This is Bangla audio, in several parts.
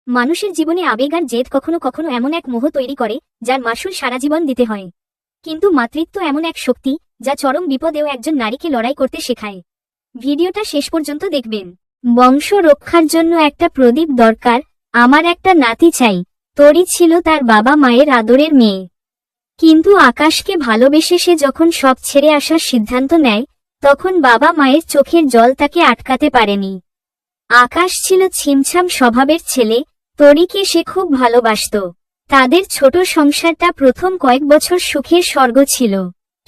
মানুষের জীবনে আবেগ আর জেদ কখনো কখনো এমন এক মোহ তৈরি করে যার মাসুল সারা জীবন দিতে হয়। কিন্তু মাতৃত্ব এমন এক শক্তি যা চরম বিপদেও একজন নারীকে লড়াই করতে শেখায়। ভিডিওটা শেষ পর্যন্ত দেখবেন। বংশ রক্ষার জন্য একটা প্রদীপ দরকার, আমার একটা নাতি চাই। তরি ছিল তার বাবা মায়ের আদরের মেয়ে, কিন্তু আকাশকে ভালোবেসে সে যখন সব ছেড়ে আসার সিদ্ধান্ত নেয়, তখন বাবা মায়ের চোখের জল তাকে আটকাতে পারেনি। আকাশ ছিল ছিমছাম স্বভাবের ছেলে, তরিকে সে খুব ভালোবাসত। তাদের ছোট সংসারটা প্রথম কয়েক বছর সুখের স্বর্গ ছিল,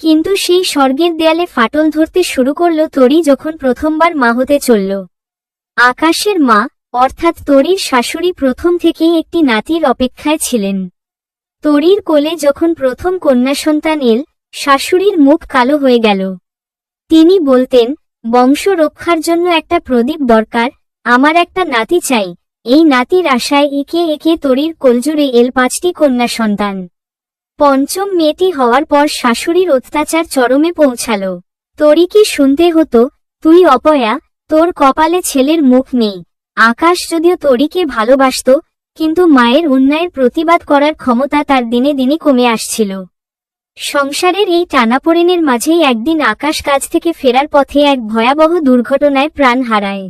কিন্তু সেই স্বর্গের দেয়ালে ফাটল ধরতে শুরু করল তরি যখন প্রথমবার মা হতে চলল। আকাশের মা অর্থাৎ তরির শাশুড়ি প্রথম থেকেই একটি নাতির অপেক্ষায় ছিলেন। তরির কোলে যখন প্রথম কন্যা সন্তান এল, শাশুড়ির মুখ কালো হয়ে গেল। তিনি বলতেন, বংশ রক্ষার জন্য একটা প্রদীপ দরকার, আমার একটা নাতি চাই। এই নাতির আশায় একে একে তরির কোলজুড়ে এল 5টি কন্যা সন্তান। পঞ্চম মেয়েটি হওয়ার পর শাশুড়ির অত্যাচার চরমে পৌঁছাল। তরিকে শুনতে হতো, তুই অপয়া, তোর কপালে ছেলের মুখ নেই। আকাশ যদিও তরিকে ভালোবাসত, কিন্তু মায়ের অন্যায়ের প্রতিবাদ করার ক্ষমতা তার দিনে দিনে কমে আসছিল। সংসারের এই টানাপোড়েনের মাঝেই একদিন আকাশ কাজ থেকে ফেরার পথে এক ভয়াবহ দুর্ঘটনায় প্রাণ হারায়।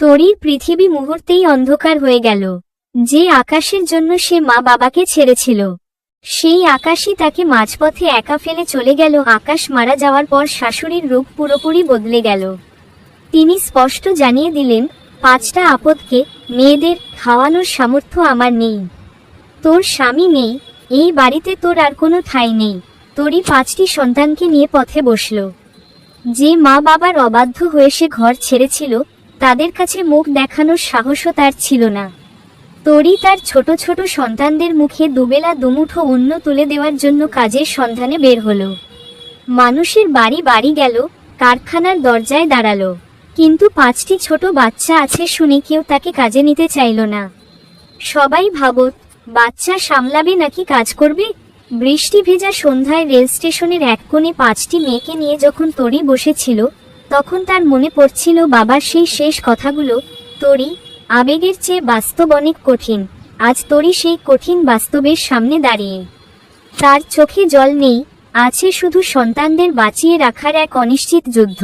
তরির পৃথিবী মুহূর্তেই অন্ধকার হয়ে গেল। যে আকাশের জন্য সে মা বাবাকে ছেড়েছিল, সেই আকাশই তাকে মাঝপথে একা ফেলে চলে গেল। আকাশ মারা যাওয়ার পর শাশুড়ির রূপ পুরোপুরি বদলে গেল। তিনি স্পষ্ট জানিয়ে দিলেন, 5টা আপদকে মেয়েদের খাওয়ানোর সামর্থ্য আমার নেই। তোর স্বামী নেই, এই বাড়িতে তোর আর কোনো ঠাঁই নেই। তরি 5টি সন্তানকে নিয়ে পথে বসল। যে মা বাবার অবাধ্য হয়ে সে ঘর ছেড়েছিল, তাদের কাছে মুখ দেখানোর সাহসও তার ছিল না। তরি তার ছোট ছোট সন্তানদের মুখে দুবেলা দুমুঠো অন্ন তুলে দেওয়ার জন্য কাজের সন্ধানে বের হল। মানুষের বাড়ি বাড়ি গেল, কারখানার দরজায় দাঁড়ালো, কিন্তু 5টি ছোট বাচ্চা আছে শুনে কেউ তাকে কাজে নিতে চাইল না। সবাই ভাবত, বাচ্চা সামলাবে নাকি কাজ করবে। বৃষ্টি ভেজা সন্ধ্যায় রেল স্টেশনের এক কোণে 5টি মেয়েকে নিয়ে যখন তরি বসেছিল, তখন তার মনে পড়ছিল বাবার সেই শেষ কথাগুলো। তরি, আবেগের চেয়ে বাস্তব অনেক কঠিন। আজ তরি সেই কঠিন বাস্তবের সামনে দাঁড়িয়ে। তার চোখে জল নেই, আছে শুধু সন্তানদের বাঁচিয়ে রাখার এক অনিশ্চিত যুদ্ধ।